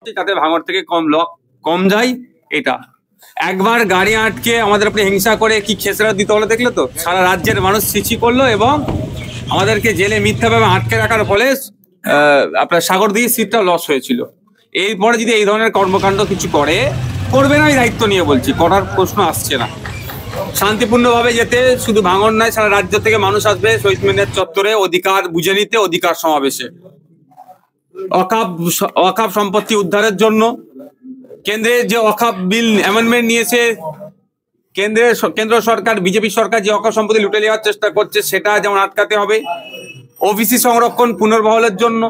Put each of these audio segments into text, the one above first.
যাতে ভাঙড় থেকে কম যায়। এটা একবার গাড়ি আটকে আমাদের উপরে হিংসা করে কি খেসরা দিতে হলো দেখলে তো, সারা রাজ্যের মানুষ সিচি করলো এবং আমাদেরকে জেলে মিথ্যাভাবে আটকে রাখার ফলে আপনার সাগরদিঘি সিটটা লস হয়েছিল। এরপরে যদি এই ধরনের কর্মকাণ্ড কিছু করবে না, এই দায়িত্ব নিয়ে বলছি, করার প্রশ্ন আসছে না। শান্তিপূর্ণভাবে যেতে শুধু ভাঙড় নয়, সারা রাজ্য থেকে মানুষ আসবে শহীদ মিনার চত্বরে অধিকার বুঝে নিতে, অধিকার সমাবেশে। ওয়াকফ সম্পত্তি উদ্ধারের জন্য কেন্দ্রের যে ওয়াকফ বিল অ্যামেন্ডমেন্ট নিয়েছে, কেন্দ্র সরকার বিজেপি সরকার যে ওয়াকফ সম্পত্তি লুটে নেওয়ার চেষ্টা করছে সেটা যেমন আটকাতে হবে। ওবিসি সংরক্ষণ পুনর্বহালের জন্য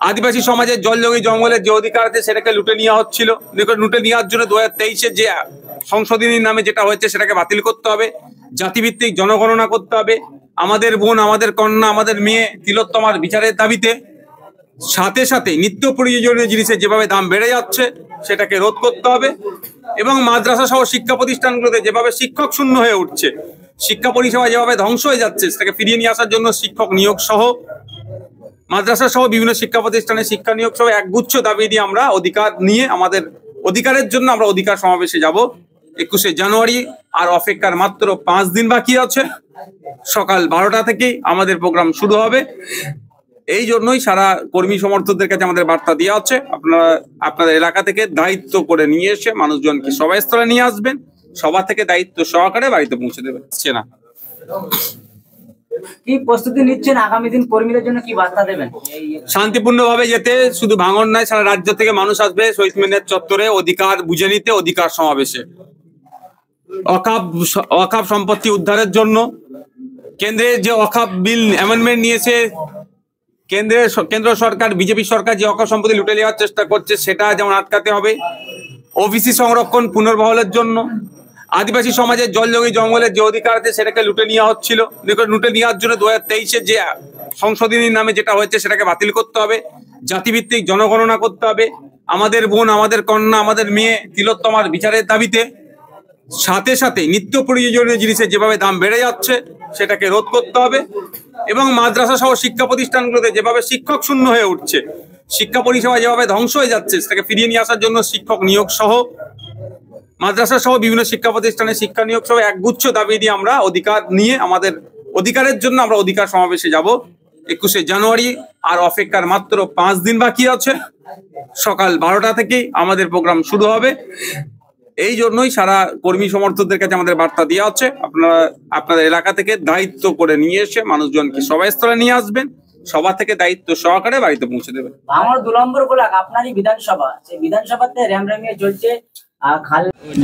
আদিবাসী সমাজের জলযোগী জঙ্গলের যে অধিকার আছে সেটাকে লুটে নেওয়া হচ্ছিল, লুটে নেওয়ার জন্য 2023-এ যে সংশোধনীর নামে যেটা হয়েছে সেটাকে বাতিল করতে হবে। জাতিভিত্তিক জনগণনা করতে হবে। আমাদের বোন, আমাদের কন্যা, আমাদের মেয়ে তিলোত্তমার বিচারের দাবিতে সাথে সাথে নিত্য প্রয়োজনীয় জিনিসের যেভাবে দাম বেড়ে যাচ্ছে সেটাকে রোধ করতে হবে। এবং মাদ্রাসা সহ শিক্ষা প্রতিষ্ঠানগুলোতে যেভাবে শিক্ষক শূন্য হয়ে উঠছে, শিক্ষা পরিষেবা যেভাবে ধ্বংস হয়ে যাচ্ছে, সেটাকে ফিরিয়ে নিয়ে আসার জন্য শিক্ষক নিয়োগ সহ, মাদ্রাসা সহ বিভিন্ন শিক্ষা প্রতিষ্ঠানে শিক্ষা নিয়োগ সহ একগুচ্ছ দাবি দিয়ে আমরা অধিকার নিয়ে আমাদের অধিকারের জন্য আমরা অধিকার সমাবেশে যাব 21শে জানুয়ারি। আর অপেক্ষার মাত্র 5 দিন বাকি আছে। সকাল 12টা থেকেই আমাদের প্রোগ্রাম শুরু হবে। এই জন্যই সারা কর্মী সমর্থকদের কাছে আমাদের বার্তা দেওয়া হচ্ছে, আপনারা আপনাদের এলাকা থেকে দায়িত্ব করে নিয়ে এসে মানুষজনকে সভাস্থলে নিয়ে আসবেন, সভা থেকে দায়িত্ব সহকারে বাড়িতে পৌঁছে দেবেন। না কি প্রস্তুতি নিচ্ছেন আগামী দিন কর্মীদের জন্য, কি বার্তা দেবেন? শান্তিপূর্ণভাবে যেতে শুধু ভাঙড় নয়, সারা রাজ্য থেকে মানুষ আসবে শহীদ মিনার চত্বরে অধিকার বুঝে নিতে, অধিকার সমাবেশে। ওয়াকফ সম্পত্তি উদ্ধারের জন্য কেন্দ্রের যে ওয়াকফ বিল অ্যামেন্ডমেন্ট নিয়েছে, কেন্দ্র সরকার বিজেপি সরকার যে ওয়াকফ সম্পত্তি লুটে নেওয়ার চেষ্টা করছে সেটা যেমন আটকাতে হবে। ওবিসি সংরক্ষণ পুনর্বহালের জন্য আদিবাসী সমাজের জলযোগী জঙ্গলের যে অধিকার আছে সেটাকে লুটে নেওয়া হচ্ছিল, লুটে নেওয়ার জন্য 2023-এ যে সংশোধনীর নামে যেটা হয়েছে সেটাকে বাতিল করতে হবে। জাতিভিত্তিক জনগণনা করতে হবে। আমাদের বোন, আমাদের কন্যা, আমাদের মেয়ে তিলোত্তমার বিচারের দাবিতে সাথে সাথে নিত্য প্রয়োজনীয় জিনিসের যেভাবে দাম বেড়ে যাচ্ছে সেটাকে রোধ করতে হবে। এবং মাদ্রাসা সহ শিক্ষা প্রতিষ্ঠানগুলোতে যেভাবে শিক্ষক শূন্য হয়ে উঠছে, শিক্ষা পরিষেবা যেভাবে ধ্বংস হয়ে যাচ্ছে, সেটাকে ফিরিয়ে নিয়ে আসার জন্য শিক্ষক নিয়োগ সহ, মাদ্রাসা সহ বিভিন্ন শিক্ষা প্রতিষ্ঠানে শিক্ষা নিয়োগ সহ একগুচ্ছ দাবি দিয়ে আমরা অধিকার নিয়ে আমাদের অধিকারের জন্য আমরা অধিকার সমাবেশে যাব 21শে জানুয়ারি। আর অপেক্ষার মাত্র 5 দিন বাকি আছে। সকাল 12টা থেকেই আমাদের প্রোগ্রাম শুরু হবে। এই জন্যই সারা কর্মী সমর্থকদের কাছে আমাদের বার্তা দেওয়া হচ্ছে, আপনারা আপনাদের এলাকা থেকে দায়িত্ব করে নিয়ে এসে মানুষজনকে সভাস্থলে নিয়ে আসবেন, সভা থেকে দায়িত্ব সহকারে বাড়িতে পৌঁছে দেবেন। ভাঙড় 2 নম্বর ব্লক আপনারই বিধানসভা, সেই বিধানসভাতে র্যামরামিয়ে চলছে।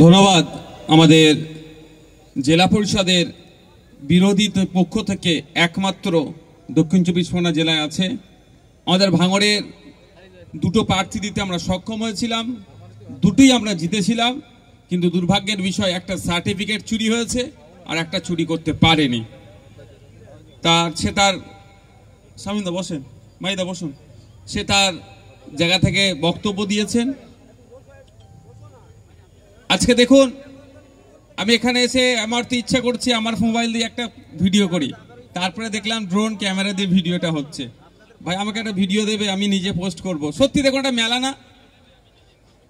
ধন্যবাদ। আমাদের জেলা পরিষদের বিরোধী পক্ষ থেকে একমাত্র দক্ষিণ 24 পরগনা জেলায় আছে। আমাদের ভাঙড়ের 2টো প্রার্থী দিতে আমরা সক্ষম হয়েছিলাম, 2টোই আমরা জিতেছিলাম। কিন্তু দুর্ভাগ্যের বিষয়, একটা সার্টিফিকেট চুরি হয়েছে আর একটা চুরি করতে পারেনি। সে তার স্বামীদা বসেন, মাইদা বসুন, সে তার জায়গা থেকে বক্তব্য দিয়েছেন। আজকে দেখুন, আমি এখানে এসে আমার তো ইচ্ছা করছে আমার মোবাইল দিয়ে একটা ভিডিও করি, তারপরে দেখলাম ড্রোন ক্যামেরা দিয়ে ভিডিওটা হচ্ছে। ভাই আমাকে একটা ভিডিও দেবে, আমি নিজে পোস্ট করব। সত্যি দেখুন, একটা মেলা না,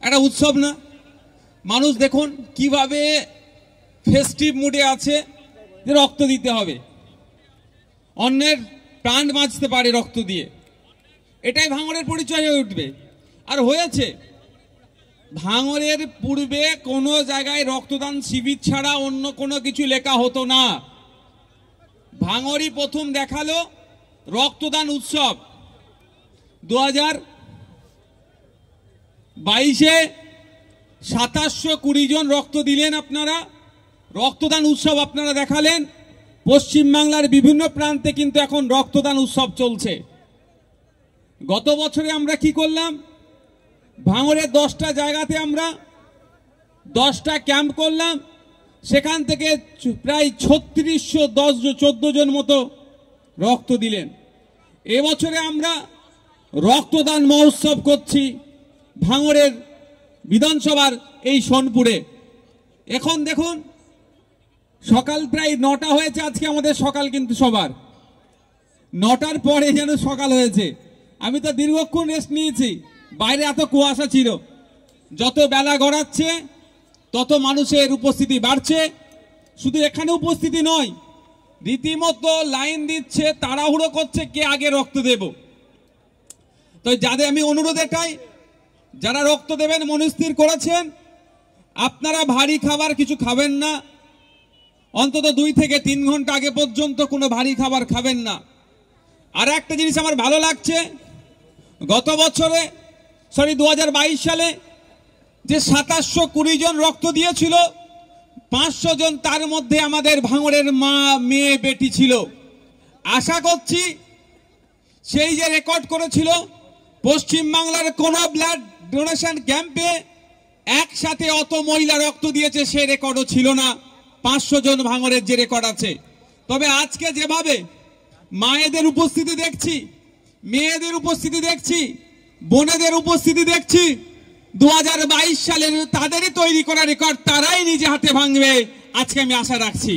একটা উৎসব না? মানুষ দেখুন কিভাবে ফেস্টিভ মুডে আছে, যে রক্ত দিতে হবে, অন্যের প্রাণ বাঁচতে পারে রক্ত দিয়ে। এটাই ভাঙড়ের পরিচয় হয়ে উঠবে। আর হয়েছে, ভাঙড়ের পূর্বে কোনো জায়গায় রক্তদান শিবির ছাড়া অন্য কোনো কিছু লেখা হতো না। ভাঙড়ই প্রথম দেখালো রক্তদান উৎসব। 2022-এ 2720 জন রক্ত দিলেন আপনারা, রক্তদান উৎসব আপনারা দেখালেন। পশ্চিমবাংলার বিভিন্ন প্রান্তে কিন্তু এখন রক্তদান উৎসব চলছে। গত বছরে আমরা কি করলাম? ভাঙড়ের 10টা জায়গাতে আমরা 10টা ক্যাম্প করলাম, সেখান থেকে প্রায় 3614 জন মতো রক্ত দিলেন। এবছরে আমরা রক্তদান মহোৎসব করছি ভাঙড়ের বিধানসভার এই সোনপুরে। এখন দেখুন, সকাল প্রায় 9টা হয়েছে আজকে আমাদের সকাল, কিন্তু সবার 9টার পরে যেন সকাল হয়েছে। আমি তো দীর্ঘক্ষণ রেস্ট নিয়েছি, বাইরে এত কুয়াশা ছিল, যত বেলা গড়াচ্ছে তত মানুষের উপস্থিতি বাড়ছে। শুধু এখানে উপস্থিতি নয়, রীতিমতো লাইন দিচ্ছে, তাড়াহুড়ো করছে কে আগে রক্ত দেব। তো যাদের আমি অনুরোধ এটাই, যারা রক্ত দেবেন মনস্থির করেছেন, আপনারা ভারী খাবার কিছু খাবেন না, অন্তত 2 থেকে 3 ঘন্টা আগে পর্যন্ত কোনো ভারী খাবার খাবেন না। আর একটা জিনিস আমার ভালো লাগছে, গত বছরে 2022 সালে যে 2720 জন রক্ত দিয়েছিল, 500 জন তার মধ্যে আমাদের ভাঙড়ের মা, মেয়ে, বেটি ছিল। আশা করছি সেই যে রেকর্ড করেছিল, পশ্চিমবাংলার কোন ব্লাড ডোনেশন ক্যাম্পে একসাথে অত মহিলা রক্ত দিয়েছে সে রেকর্ডও ছিল না। 500 জন ভাঙড়ের যে রেকর্ড আছে। তবে আজকে যেভাবে মায়েদের উপস্থিতি দেখছি, মেয়েদের উপস্থিতি দেখছি, বোনেদের উপস্থিতি দেখছি, 2022 সালের তাদেরই তৈরি করা রেকর্ড তারাই নিজে হাতে ভাঙবে। আজকে আমি আশা রাখছি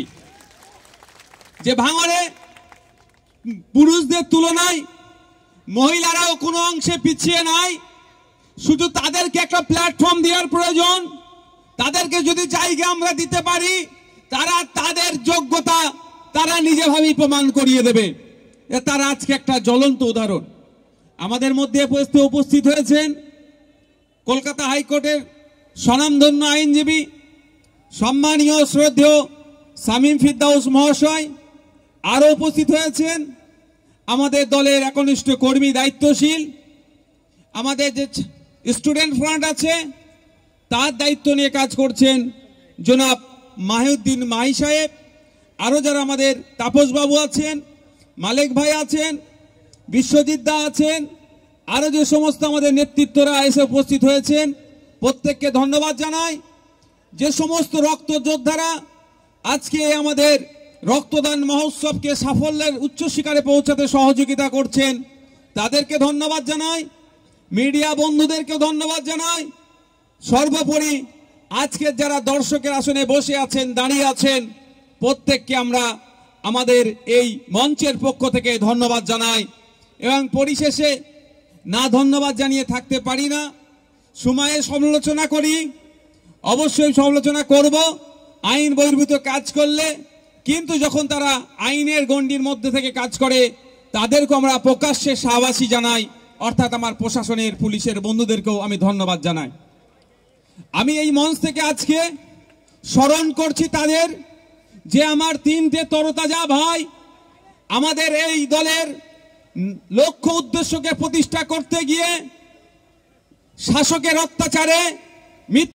যে ভাঙড়ে পুরুষদের তুলনায় মহিলারাও কোনো অংশে পিছিয়ে নাই। শুধু তাদেরকে একটা প্ল্যাটফর্ম দেওয়ার প্রয়োজন। তাদেরকে যদি জায়গা আমরা দিতে পারি, তারা তাদের যোগ্যতা তারা নিজেভাবেই প্রমাণ করিয়ে দেবে। তারা আজকে একটা জ্বলন্ত উদাহরণ। আমাদের মধ্যে উপস্থিত হয়েছেন কলকাতা হাইকোর্টের স্বনামধন্য আইনজীবী সম্মানীয় শ্রদ্ধেয় শামীম ফিরদাউস মহাশয়। আরও উপস্থিত হয়েছেন আমাদের দলের একনিষ্ঠ কর্মী, দায়িত্বশীল, আমাদের যে স্টুডেন্ট ফ্রন্ট আছে তার দায়িত্ব নিয়ে কাজ করছেন জনাব মাহিউদ্দিন মাহি সাহেব। আরও যারা আমাদের তাপসবাবু আছেন, মালেক ভাই আছেন, বিশ্বজিৎ দা আছেন, আরও যে সমস্ত আমাদের নেতৃত্বরা এসে উপস্থিত হয়েছেন, প্রত্যেককে ধন্যবাদ জানাই। যে সমস্ত রক্ত যোদ্ধারা আজকে আমাদের রক্তদান মহোৎসবকে সাফল্যের উচ্চ শিখরে পৌঁছাতে সহযোগিতা করছেন, তাদেরকে ধন্যবাদ জানাই। মিডিয়া বন্ধুদেরকে ধন্যবাদ জানাই। সর্বোপরি আজকে যারা দর্শকের আসনে বসে আছেন, দাঁড়িয়ে আছেন, প্রত্যেককে আমরা আমাদের এই মঞ্চের পক্ষ থেকে ধন্যবাদ জানাই। এবং পরিশেষে না ধন্যবাদ জানিয়ে থাকতে পারি না। সময়ে সমালোচনা করি, অবশ্যই সমালোচনা করব আইন বহির্ভূত কাজ করলে, কিন্তু যখন তারা আইনের গণ্ডির মধ্যে থেকে কাজ করে তাদেরকে আমরা প্রকাশ্যে শাবাশি জানাই। অর্থাৎ আমার প্রশাসনের, পুলিশের বন্ধুদেরকেও আমি ধন্যবাদ জানাই। আমি এই মঞ্চ থেকে আজকে স্মরণ করছি তাদের, যে আমার 3টে তরতাজা ভাই আমাদের এই দলের লক্ষ্য উদ্দেশ্যকে প্রতিষ্ঠা করতে গিয়ে শাসকের অত্যাচারে